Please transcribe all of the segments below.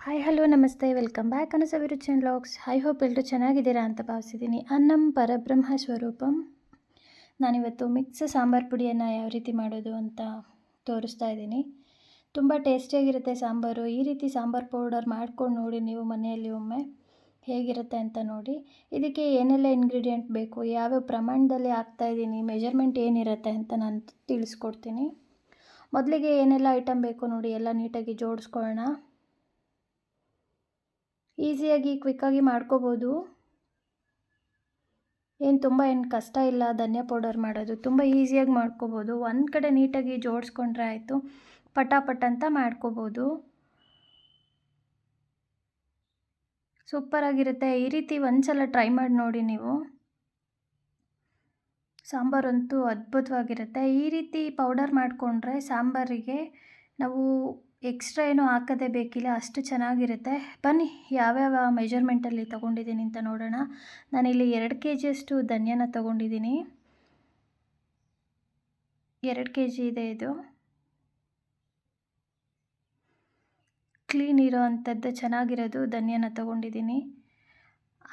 Hi hello ನಮಸ್ತೆ welcome back ಅನಸವಿರುಚನ್ vlogs. I hope ಎಲ್ಲರೂ ಚೆನ್ನಾಗಿದ್ದೀರಾ ಅಂತ ಭಾವಿಸಿದ್ದೀನಿ. ಅನ್ನಂ ಪರಬ್ರಹ್ಮ ಸ್ವರೂಪಂ. ನಾನಿವತ್ತು ಮಿಕ್ಸ್ ಸಾಂಬಾರು ಪುಡಿಯನ್ನು ಯಾವ ರೀತಿ ಮಾಡೋದು ಅಂತ ತೋರಿಸ್ತಾ ಇದ್ದೀನಿ. ತುಂಬ ಟೇಸ್ಟಿಯಾಗಿರುತ್ತೆ ಸಾಂಬಾರು. ಈ ರೀತಿ ಸಾಂಬಾರು ಪೌಡರ್ ಮಾಡ್ಕೊಂಡು ನೋಡಿ ನೀವು ಮನೆಯಲ್ಲಿ ಒಮ್ಮೆ, ಹೇಗಿರುತ್ತೆ ಅಂತ ನೋಡಿ. ಇದಕ್ಕೆ ಏನೆಲ್ಲ ಇಂಗ್ರೀಡಿಯೆಂಟ್ ಬೇಕು, ಯಾವ್ಯಾವ ಪ್ರಮಾಣದಲ್ಲಿ ಹಾಕ್ತಾಯಿದ್ದೀನಿ, ಮೆಜರ್ಮೆಂಟ್ ಏನಿರುತ್ತೆ ಅಂತ ನಾನು ತಿಳಿಸ್ಕೊಡ್ತೀನಿ. ಮೊದಲಿಗೆ ಏನೆಲ್ಲ ಐಟಮ್ ಬೇಕು ನೋಡಿ, ಎಲ್ಲ ನೀಟಾಗಿ ಜೋಡಿಸ್ಕೊಳ್ಳೋಣ. ಈಸಿಯಾಗಿ ಕ್ವಿಕ್ಕಾಗಿ ಮಾಡ್ಕೋಬೋದು. ತುಂಬ ಕಷ್ಟ ಇಲ್ಲ. ಧನಿಯಾ ಪೌಡರ್ ಮಾಡೋದು ತುಂಬ ಈಸಿಯಾಗಿ ಮಾಡ್ಕೋಬೋದು. ಒಂದು ಕಡೆ ನೀಟಾಗಿ ಜೋಡಿಸ್ಕೊಂಡ್ರೆ ಆಯಿತು, ಪಟಾಪಟ್ ಅಂತ ಮಾಡ್ಕೋಬೋದು. ಸೂಪರಾಗಿರುತ್ತೆ. ಈ ರೀತಿ ಒಂದ್ಸಲ ಟ್ರೈ ಮಾಡಿ ನೋಡಿ ನೀವು. ಸಾಂಬಾರಂತೂ ಅದ್ಭುತವಾಗಿರುತ್ತೆ. ಈ ರೀತಿ ಪೌಡರ್ ಮಾಡಿಕೊಂಡ್ರೆ ಸಾಂಬಾರಿಗೆ ನಾವು ಎಕ್ಸ್ಟ್ರಾ ಏನೂ ಹಾಕೋದೇ ಬೇಕಿಲ್ಲ, ಅಷ್ಟು ಚೆನ್ನಾಗಿರುತ್ತೆ. ಬನ್ನಿ ಯಾವ್ಯಾವ ಮೆಜರ್ಮೆಂಟಲ್ಲಿ ತೊಗೊಂಡಿದ್ದೀನಿ ಅಂತ ನೋಡೋಣ. ನಾನಿಲ್ಲಿ 2 kg ಧನಿಯಾನ ತೊಗೊಂಡಿದ್ದೀನಿ. 2 kg ಇದೆ ಇದು. ಕ್ಲೀನ್ ಇರೋ ಅಂಥದ್ದು ಚೆನ್ನಾಗಿರೋದು ಧನಿಯಾನ ತೊಗೊಂಡಿದ್ದೀನಿ.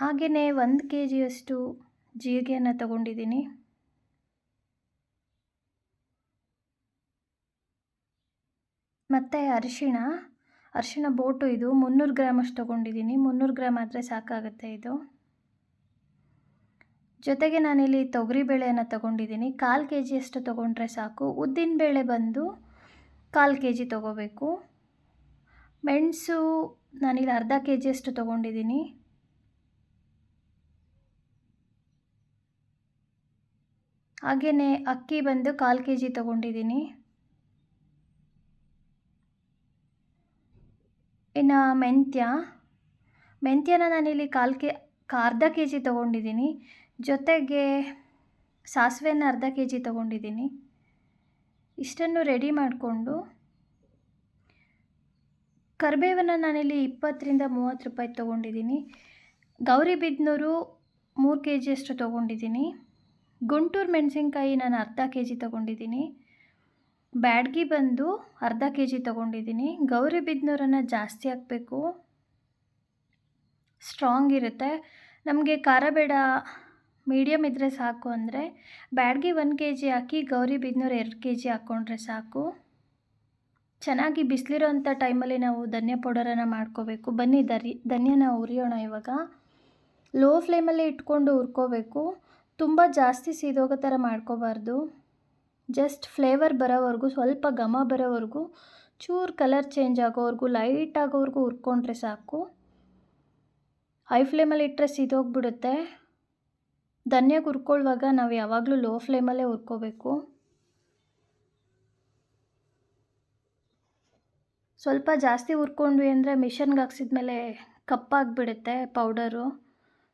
ಹಾಗೆಯೇ 1 kg ಜೀರಿಗೆಯನ್ನು ತೊಗೊಂಡಿದ್ದೀನಿ. ಮತ್ತು ಅರಿಶಿಣ ಬೋಟು ಇದು 300 ಗ್ರಾಮಷ್ಟು ತೊಗೊಂಡಿದ್ದೀನಿ. 300 ಗ್ರಾಮ್ ಆದರೆ ಸಾಕಾಗುತ್ತೆ ಇದು. ಜೊತೆಗೆ ನಾನಿಲ್ಲಿ ತೊಗರಿಬೇಳೆಯನ್ನು ತೊಗೊಂಡಿದ್ದೀನಿ. 1/4 kg ತೊಗೊಂಡ್ರೆ ಸಾಕು. ಉದ್ದಿನಬೇಳೆ ಬಂದು 1/4 kg ತೊಗೋಬೇಕು. ಮೆಣಸು ನಾನಿಲ್ಲಿ ಅರ್ಧ kg ತೊಗೊಂಡಿದ್ದೀನಿ. ಹಾಗೆಯೇ ಅಕ್ಕಿ ಬಂದು 1/4 kg ತೊಗೊಂಡಿದ್ದೀನಿ. ಇನ್ನು ಮೆಂತ್ಯನ ನಾನಿಲ್ಲಿ ಅರ್ಧ kg ತೊಗೊಂಡಿದ್ದೀನಿ. ಜೊತೆಗೆ ಸಾಸಿವೆನ ಅರ್ಧ kg ತೊಗೊಂಡಿದ್ದೀನಿ. ಇಷ್ಟನ್ನು ರೆಡಿ ಮಾಡಿಕೊಂಡು, ಕರಿಬೇವನ್ನು ನಾನಿಲ್ಲಿ 20 - 30 ರೂಪಾಯಿ ತೊಗೊಂಡಿದ್ದೀನಿ. ಗೌರಿಬಿದನೂರು 3 kg ತೊಗೊಂಡಿದ್ದೀನಿ. ಗುಂಟೂರು ಮೆಣಸಿನ್ಕಾಯಿ ನಾನು ಅರ್ಧ kg ತೊಗೊಂಡಿದ್ದೀನಿ. ಬ್ಯಾಡಗಿ ಬಂದು ಅರ್ಧ kg ತೊಗೊಂಡಿದ್ದೀನಿ. ಗೌರಿಬಿದನೂರನ್ನು ಜಾಸ್ತಿ ಹಾಕಬೇಕು, ಸ್ಟ್ರಾಂಗ್ ಇರುತ್ತೆ. ನಮಗೆ ಖಾರ ಬೇಡ, ಮೀಡಿಯಮ್ ಇದ್ದರೆ ಸಾಕು ಅಂದರೆ ಬ್ಯಾಡಗಿ 1 kg ಹಾಕಿ, ಗೌರಿಬಿದನೂರು 2 kg ಹಾಕ್ಕೊಂಡ್ರೆ ಸಾಕು. ಚೆನ್ನಾಗಿ ಬಿಸಿಲಿರೋ ಅಂಥ ಟೈಮಲ್ಲಿ ನಾವು ಧನಿಯಾ ಪೌಡರನ್ನು ಮಾಡ್ಕೋಬೇಕು. ಬನ್ನಿ ಧನಿಯಾನ ಹುರಿಯೋಣ ಇವಾಗ. ಲೋ ಫ್ಲೇಮಲ್ಲೇ ಇಟ್ಕೊಂಡು ಹುರ್ಕೋಬೇಕು. ತುಂಬ ಜಾಸ್ತಿ ಸೀದೋಗೋ ಥರ ಮಾಡ್ಕೋಬಾರ್ದು. ಜಸ್ಟ್ ಫ್ಲೇವರ್ ಬರೋವರೆಗೂ, ಸ್ವಲ್ಪ ಘಮ ಬರೋವರೆಗೂ, ಚೂರು ಕಲರ್ ಚೇಂಜ್ ಆಗೋವರೆಗೂ, ಲೈಟ್ ಆಗೋವರೆಗೂ ಹುರ್ಕೊಂಡ್ರೆ ಸಾಕು. ಹೈ ಫ್ಲೇಮಲ್ಲಿ ಇಟ್ಟರೆ ಸೀದೋಗ್ಬಿಡುತ್ತೆ. ಧನಿಯಾಗೆ ಹುರ್ಕೊಳ್ಳುವಾಗ ನಾವು ಯಾವಾಗಲೂ ಲೋ ಫ್ಲೇಮಲ್ಲೇ ಹುರ್ಕೋಬೇಕು. ಸ್ವಲ್ಪ ಜಾಸ್ತಿ ಹುರ್ಕೊಂಡ್ವಿ ಅಂದರೆ ಮಿಷನ್ಗೆ ಹಾಕ್ಸಿದ್ಮೇಲೆ ಕಪ್ಪಾಗಿಬಿಡುತ್ತೆ ಪೌಡರು.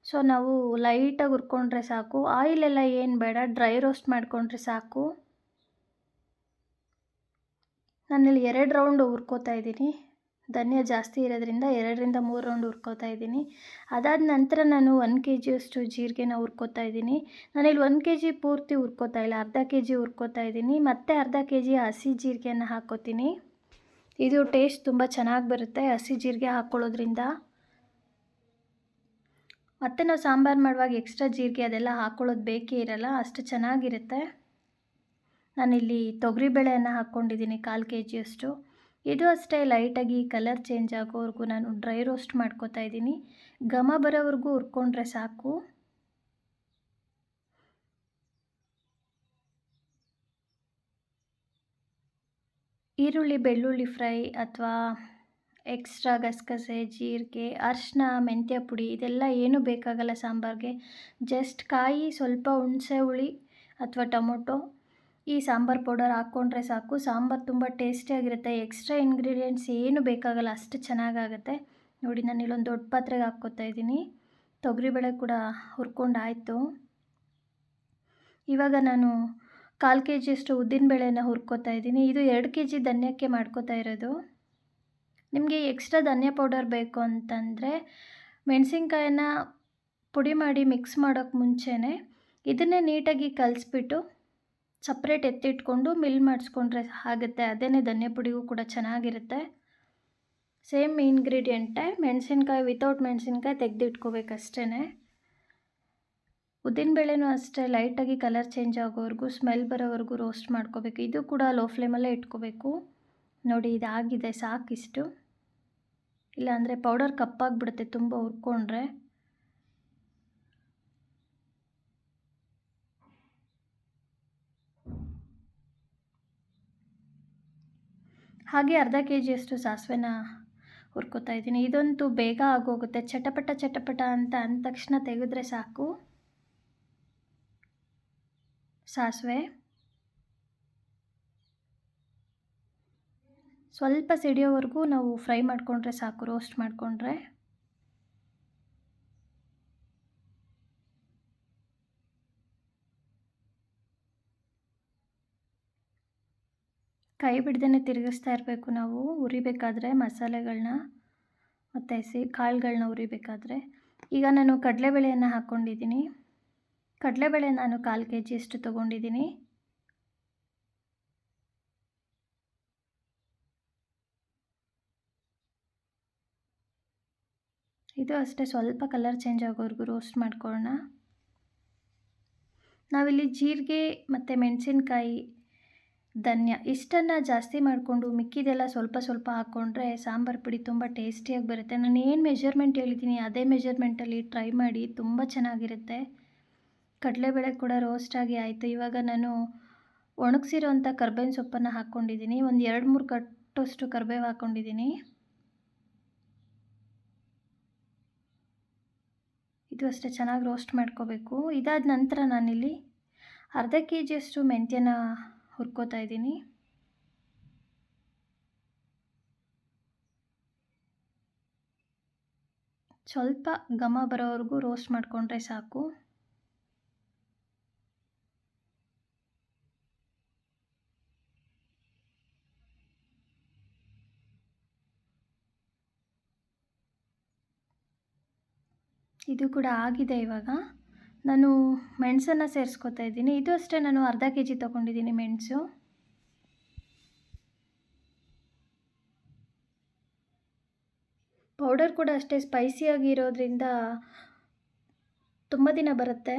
ಸೊ ನಾವು ಲೈಟಾಗಿ ಹುರ್ಕೊಂಡ್ರೆ ಸಾಕು. ಆಯಿಲೆಲ್ಲ ಏನು ಬೇಡ, ಡ್ರೈ ರೋಸ್ಟ್ ಮಾಡಿಕೊಂಡ್ರೆ ಸಾಕು. ನಾನಿಲ್ಲಿ 2 ರೌಂಡ್ ಹುರ್ಕೋತಾ ಇದ್ದೀನಿ. ಧನಿಯಾ ಜಾಸ್ತಿ ಇರೋದ್ರಿಂದ 2 - 3 ರೌಂಡ್ ಹುರ್ಕೋತಾ ಇದ್ದೀನಿ. ಅದಾದ ನಂತರ ನಾನು 1 kg ಜೀರಿಗೆನ ಹುರ್ಕೋತಾ ಇದ್ದೀನಿ. ನಾನಿಲ್ಲಿ 1 kg ಪೂರ್ತಿ ಹುರ್ಕೋತಾ ಇಲ್ಲ, ಅರ್ಧ kg ಹುರ್ಕೋತಾ ಇದ್ದೀನಿ. ಮತ್ತು ಅರ್ಧ kg ಹಸಿ ಜೀರಿಗೆಯನ್ನು ಹಾಕ್ಕೋತೀನಿ. ಇದು ಟೇಸ್ಟ್ ತುಂಬ ಚೆನ್ನಾಗಿ ಬರುತ್ತೆ ಹಸಿ ಜೀರಿಗೆ ಹಾಕ್ಕೊಳ್ಳೋದ್ರಿಂದ. ಮತ್ತು ನಾವು ಸಾಂಬಾರು ಮಾಡುವಾಗ ಎಕ್ಸ್ಟ್ರಾ ಜೀರಿಗೆ ಅದೆಲ್ಲ ಹಾಕ್ಕೊಳ್ಳೋದು ಬೇಕೇ ಇರಲ್ಲ, ಅಷ್ಟು ಚೆನ್ನಾಗಿರುತ್ತೆ. ನಾನಿಲ್ಲಿ ತೊಗರಿಬೇಳೆಯನ್ನು ಹಾಕ್ಕೊಂಡಿದ್ದೀನಿ 1/4 kg. ಇದು ಅಷ್ಟೇ ಲೈಟಾಗಿ ಕಲರ್ ಚೇಂಜ್ ಆಗೋವರೆಗೂ ನಾನು ಡ್ರೈ ರೋಸ್ಟ್ ಮಾಡ್ಕೋತಾ ಇದ್ದೀನಿ. ಘಮ ಬರೋವರೆಗೂ ಹುರ್ಕೊಂಡ್ರೆ ಸಾಕು. ಈರುಳ್ಳಿ ಬೆಳ್ಳುಳ್ಳಿ ಫ್ರೈ ಅಥವಾ ಎಕ್ಸ್ಟ್ರಾ ಗಸಗಸೆ, ಜೀರಿಗೆ, ಅರಿಶಿನ, ಮೆಂತ್ಯ ಪುಡಿ ಇದೆಲ್ಲ ಏನೂ ಬೇಕಾಗಲ್ಲ ಸಾಂಬಾರಿಗೆ. ಜಸ್ಟ್ ಕಾಯಿ, ಸ್ವಲ್ಪ ಹುಣಸೆ ಹುಳಿ ಅಥವಾ ಟೊಮೊಟೊ, ಈ ಸಾಂಬಾರು ಪೌಡರ್ ಹಾಕ್ಕೊಂಡ್ರೆ ಸಾಕು. ಸಾಂಬಾರು ತುಂಬ ಟೇಸ್ಟಿಯಾಗಿರುತ್ತೆ. ಎಕ್ಸ್ಟ್ರಾ ಇಂಗ್ರೀಡಿಯೆಂಟ್ಸ್ ಏನು ಬೇಕಾಗಲ್ಲ, ಅಷ್ಟು ಚೆನ್ನಾಗಾಗುತ್ತೆ. ನೋಡಿ ನಾನು ಇಲ್ಲೊಂದು ದೊಡ್ಡ ಪಾತ್ರೆಗೆ ಹಾಕ್ಕೋತಾ ಇದ್ದೀನಿ. ತೊಗರಿಬೇಳೆ ಕೂಡ ಹುರ್ಕೊಂಡಾಯಿತು. ಇವಾಗ ನಾನು 1/4 kg ಉದ್ದಿನಬೇಳೆನ ಹುರ್ಕೋತಾ ಇದ್ದೀನಿ. ಇದು 2 kg ಧನಿಯಕ್ಕೆ ಮಾಡ್ಕೋತಾ ಇರೋದು. ನಿಮಗೆ ಎಕ್ಸ್ಟ್ರಾ ಧನಿಯಾ ಪೌಡರ್ ಬೇಕು ಅಂತಂದರೆ ಮೆಣಸಿನ್ಕಾಯನ್ನು ಪುಡಿ ಮಾಡಿ ಮಿಕ್ಸ್ ಮಾಡೋಕ್ಕೆ ಮುಂಚೆನೇ ಇದನ್ನೇ ನೀಟಾಗಿ ಕಲಿಸ್ಬಿಟ್ಟು ಸಪ್ರೇಟ್ ಎತ್ತಿಟ್ಕೊಂಡು ಮಿಲ್ ಮಾಡಿಸ್ಕೊಂಡ್ರೆ ಆಗುತ್ತೆ. ಅದೇ ಧನಿಯಾ ಪುಡಿಗೂ ಕೂಡ ಚೆನ್ನಾಗಿರುತ್ತೆ. ಸೇಮ್ ಇಂಗ್ರೀಡಿಯೆಂಟೇ, ಮೆಣಸಿನ್ಕಾಯಿ ವಿತೌಟ್ ಮೆಣಸಿನ್ಕಾಯಿ ತೆಗೆದಿಟ್ಕೋಬೇಕಷ್ಟೇ. ಉದ್ದಿನಬೇಳೆನೂ ಅಷ್ಟೇ ಲೈಟಾಗಿ ಕಲರ್ ಚೇಂಜ್ ಆಗೋವರೆಗೂ ಸ್ಮೆಲ್ ಬರೋವರೆಗೂ ರೋಸ್ಟ್ ಮಾಡ್ಕೋಬೇಕು. ಇದು ಕೂಡ ಲೋ ಫ್ಲೇಮಲ್ಲೇ ಇಟ್ಕೋಬೇಕು. ನೋಡಿ ಇದಾಗಿದೆ, ಸಾಕಿಷ್ಟು. ಇಲ್ಲಾಂದರೆ ಪೌಡರ್ ಕಪ್ಪಾಗಿಬಿಡುತ್ತೆ ತುಂಬ ಹುರ್ಕೊಂಡ್ರೆ. ಹಾಗೆ ಅರ್ಧ ಕೆ ಜಿಯಷ್ಟು ಸಾಸಿವೆನ ಹುರ್ಕೋತಾ ಇದ್ದೀನಿ. ಇದಂತೂ ಬೇಗ ಆಗೋಗುತ್ತೆ, ಚಟಪಟ ಚಟಪಟ ಅಂತ ಅಂದ ತಕ್ಷಣ ತೆಗೆದ್ರೆ ಸಾಕು. ಸಾಸಿವೆ ಸ್ವಲ್ಪ ಸಿಡಿಯೋವರೆಗೂ ನಾವು ಫ್ರೈ ಮಾಡಿಕೊಂಡ್ರೆ ಸಾಕು, ರೋಸ್ಟ್ ಮಾಡಿಕೊಂಡ್ರೆ. ಕೈ ಬಿಡ್ದೇ ತಿರುಗಿಸ್ತಾ ಇರಬೇಕು ನಾವು ಹುರಿಬೇಕಾದ್ರೆ ಮಸಾಲೆಗಳನ್ನ ಮತ್ತು ಕಾಳುಗಳನ್ನ ಹುರಿಬೇಕಾದ್ರೆ. ಈಗ ನಾನು ಕಡಲೆಬೇಳೆಯನ್ನು ಹಾಕ್ಕೊಂಡಿದ್ದೀನಿ. ಕಡಲೆಬೇಳೆ ನಾನು 1/4 ಕೆ ಜಿಯಷ್ಟು ತೊಗೊಂಡಿದ್ದೀನಿ. ಇದು ಅಷ್ಟೇ ಸ್ವಲ್ಪ ಕಲರ್ ಚೇಂಜ್ ಆಗೋವರೆಗೂ ರೋಸ್ಟ್ ಮಾಡ್ಕೊಳ್ಳೋಣ. ನಾವಿಲ್ಲಿ ಜೀರಿಗೆ ಮತ್ತು ಮೆಣಸಿನ್ಕಾಯಿ, ಧನ್ಯ ಇಷ್ಟನ್ನು ಜಾಸ್ತಿ ಮಾಡಿಕೊಂಡು ಮಿಕ್ಕಿದೆಲ್ಲ ಸ್ವಲ್ಪ ಸ್ವಲ್ಪ ಹಾಕ್ಕೊಂಡ್ರೆ ಸಾಂಬಾರು ಪುಡಿ ತುಂಬ ಟೇಸ್ಟಿಯಾಗಿ ಬರುತ್ತೆ. ನಾನು ಏನು ಮೆಜರ್ಮೆಂಟ್ ಹೇಳಿದ್ದೀನಿ ಅದೇ ಮೆಜರ್ಮೆಂಟಲ್ಲಿ ಟ್ರೈ ಮಾಡಿ, ತುಂಬ ಚೆನ್ನಾಗಿರುತ್ತೆ. ಕಡಲೆಬೇಳೆ ಕೂಡ ರೋಸ್ಟಾಗಿ ಆಯಿತು. ಇವಾಗ ನಾನು ಒಣಗಿಸಿರೋಂಥ ಕರ್ಬೇವಿನ ಸೊಪ್ಪನ್ನು ಹಾಕ್ಕೊಂಡಿದ್ದೀನಿ. ಒಂದು 2-3 ಕಟ್ಟಷ್ಟು ಕರಿಬೇವು ಹಾಕ್ಕೊಂಡಿದ್ದೀನಿ. ಇದು ಅಷ್ಟೇ ಚೆನ್ನಾಗಿ ರೋಸ್ಟ್ ಮಾಡ್ಕೋಬೇಕು. ಇದಾದ ನಂತರ ನಾನಿಲ್ಲಿ ಅರ್ಧ ಕೆ ಜಿಯಷ್ಟು ಮೆಂತ್ಯನ ಹುರ್ಕೋತಾ ಇದ್ದೀನಿ. ಸ್ವಲ್ಪ ಘಮ ಬರೋವರೆಗೂ ರೋಸ್ಟ್ ಮಾಡಿಕೊಂಡ್ರೆ ಸಾಕು. ಇದು ಕೂಡ ಆಗಿದೆ. ಇವಾಗ ನಾನು ಮೆಣಸನ್ನು ಸೇರಿಸ್ಕೊತಾ ಇದ್ದೀನಿ. ಇದು ಅಷ್ಟೇ ನಾನು ಅರ್ಧ ಕೆ ಜಿ ತೊಗೊಂಡಿದ್ದೀನಿ ಮೆಣಸು. ಪೌಡರ್ ಕೂಡ ಅಷ್ಟೇ ಸ್ಪೈಸಿಯಾಗಿ ಇರೋದ್ರಿಂದ ತುಂಬ ದಿನ ಬರುತ್ತೆ.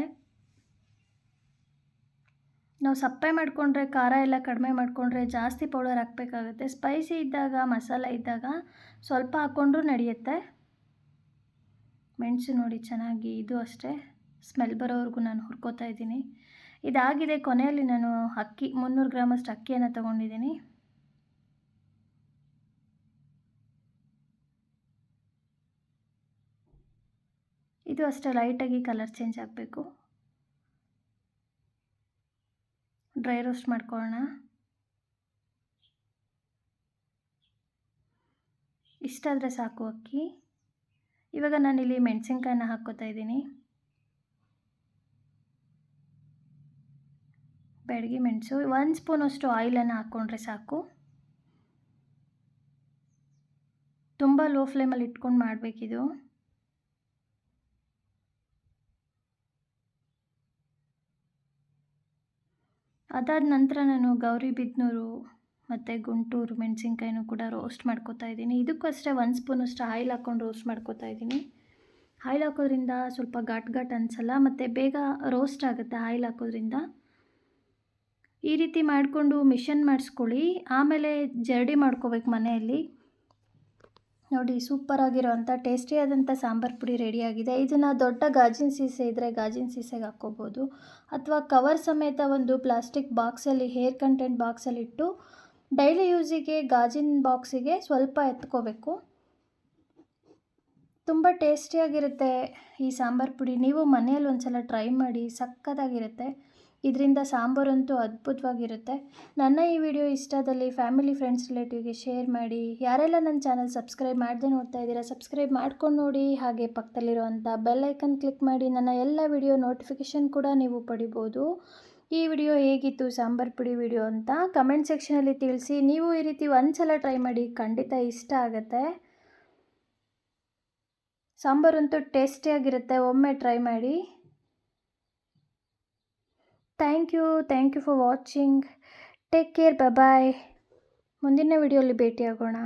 ನಾವು ಸಪ್ಪೆ ಮಾಡಿಕೊಂಡ್ರೆ, ಖಾರ ಎಲ್ಲ ಕಡಿಮೆ ಮಾಡಿಕೊಂಡ್ರೆ ಜಾಸ್ತಿ ಪೌಡರ್ ಹಾಕಬೇಕಾಗುತ್ತೆ. ಸ್ಪೈಸಿ ಇದ್ದಾಗ, ಮಸಾಲೆ ಇದ್ದಾಗ ಸ್ವಲ್ಪ ಹಾಕ್ಕೊಂಡ್ರೂ ನಡೆಯುತ್ತೆ. ಮೆಣಸು ನೋಡಿ ಚೆನ್ನಾಗಿ ಇದು ಅಷ್ಟೇ ಸ್ಮೆಲ್ ಬರೋವರೆಗೂ ನಾನು ಹುರ್ಕೋತಾ ಇದ್ದೀನಿ. ಇದಾಗಿದೆ. ಕೊನೆಯಲ್ಲಿ ನಾನು 300 ಗ್ರಾಮಷ್ಟು ಅಕ್ಕಿಯನ್ನು ತೊಗೊಂಡಿದ್ದೀನಿ. ಇದು ಅಷ್ಟೇ ಲೈಟಾಗಿ ಕಲರ್ ಚೇಂಜ್ ಆಗಬೇಕು. ಡ್ರೈ ರೋಸ್ಟ್ ಮಾಡ್ಕೊಳ್ಳೋಣ. ಇಷ್ಟಾದರೆ ಸಾಕು ಅಕ್ಕಿ. ಇವಾಗ ನಾನಿಲ್ಲಿ ಮೆಣಸಿನ್ಕಾಯನ್ನ ಹಾಕ್ಕೋತಾ ಇದ್ದೀನಿ. ಬ್ಯಾಡಗಿ ಮೆಣಸು 1 ಸ್ಪೂನಷ್ಟು ಆಯಿಲನ್ನು ಹಾಕ್ಕೊಂಡ್ರೆ ಸಾಕು. ತುಂಬ ಲೋ ಫ್ಲೇಮಲ್ಲಿ ಇಟ್ಕೊಂಡು ಮಾಡಬೇಕಿದು. ಅದಾದ ನಂತರ ನಾನು ಗೌರಿಬಿದನೂರು ಮತ್ತು ಗುಂಟೂರು ಮೆಣಸಿನ್ಕಾಯಿನೂ ಕೂಡ ರೋಸ್ಟ್ ಮಾಡ್ಕೋತಾ ಇದ್ದೀನಿ. ಇದಕ್ಕೂ ಅಷ್ಟೇ 1 ಸ್ಪೂನಷ್ಟು ಆಯಿಲ್ ಹಾಕ್ಕೊಂಡು ರೋಸ್ಟ್ ಮಾಡ್ಕೋತಾ ಇದ್ದೀನಿ. ಆಯಿಲ್ ಹಾಕೋದ್ರಿಂದ ಸ್ವಲ್ಪ ಘಾಟ್ ಅನಿಸಲ್ಲ ಮತ್ತು ಬೇಗ ರೋಸ್ಟ್ ಆಗುತ್ತೆ ಆಯಿಲ್ ಹಾಕೋದ್ರಿಂದ. ಈ ರೀತಿ ಮಾಡಿಕೊಂಡು ಮಿಷನ್ ಮಾಡಿಸ್ಕೊಳ್ಳಿ. ಆಮೇಲೆ ಜರಡಿ ಮಾಡ್ಕೋಬೇಕು ಮನೆಯಲ್ಲಿ. ನೋಡಿ ಸೂಪರಾಗಿರೋವಂಥ ಟೇಸ್ಟಿಯಾದಂಥ ಸಾಂಬಾರು ಪುಡಿ ರೆಡಿಯಾಗಿದೆ. ಇದನ್ನು ದೊಡ್ಡ ಗಾಜಿನ ಸೀಸೆ ಇದ್ದರೆ ಗಾಜಿನ ಸೀಸೆಗೆ ಹಾಕ್ಕೋಬೋದು, ಅಥವಾ ಕವರ್ ಸಮೇತ ಒಂದು ಪ್ಲಾಸ್ಟಿಕ್ ಬಾಕ್ಸಲ್ಲಿ ಹೇರ್ ಕಂಟೆಂಟ್ ಬಾಕ್ಸಲ್ಲಿಟ್ಟು ಡೈಲಿ ಯೂಸಿಗೆ ಗಾಜಿನ ಬಾಕ್ಸಿಗೆ ಸ್ವಲ್ಪ ಎತ್ಕೋಬೇಕು. ತುಂಬ ಟೇಸ್ಟಿಯಾಗಿರುತ್ತೆ ಈ ಸಾಂಬಾರು ಪುಡಿ. ನೀವು ಮನೆಯಲ್ಲಿ ಒಂದು ಸಲ ಟ್ರೈ ಮಾಡಿ, ಸಕ್ಕತ್ತಾಗಿರುತ್ತೆ. ಇದರಿಂದ ಸಾಂಬಾರಂತೂ ಅದ್ಭುತವಾಗಿರುತ್ತೆ. ನನ್ನ ಈ ವಿಡಿಯೋ ಇಷ್ಟದಲ್ಲಿ ಫ್ಯಾಮಿಲಿ, ಫ್ರೆಂಡ್ಸ್, ರಿಲೇಟಿವ್ಗೆ ಶೇರ್ ಮಾಡಿ. ಯಾರೆಲ್ಲ ನನ್ನ ಚಾನಲ್ ಸಬ್ಸ್ಕ್ರೈಬ್ ಮಾಡದೆ ನೋಡ್ತಾ ಇದ್ದೀರಾ ಸಬ್ಸ್ಕ್ರೈಬ್ ಮಾಡ್ಕೊಂಡು ನೋಡಿ. ಹಾಗೆ ಪಕ್ಕದಲ್ಲಿರುವಂಥ ಬೆಲ್ ಐಕನ್ ಕ್ಲಿಕ್ ಮಾಡಿ ನನ್ನ ಎಲ್ಲ ವಿಡಿಯೋ ನೋಟಿಫಿಕೇಷನ್ ಕೂಡ ನೀವು ಪಡಿಬೋದು. ಈ ವಿಡಿಯೋ ಹೇಗಿತ್ತು ಸಾಂಬಾರು ಪುಡಿ ವಿಡಿಯೋ ಅಂತ ಕಮೆಂಟ್ ಸೆಕ್ಷನಲ್ಲಿ ತಿಳಿಸಿ. ನೀವು ಈ ರೀತಿ ಒಂದು ಸಲ ಟ್ರೈ ಮಾಡಿ, ಖಂಡಿತ ಇಷ್ಟ ಆಗುತ್ತೆ. ಸಾಂಬಾರಂತೂ ಟೇಸ್ಟಿಯಾಗಿರುತ್ತೆ, ಒಮ್ಮೆ ಟ್ರೈ ಮಾಡಿ. Thank you for watching. Take care, bye. ಮುಂದಿನ ವಿಡಿಯೋಲಿ ಭೇಟಿಯಾಗೋಣ.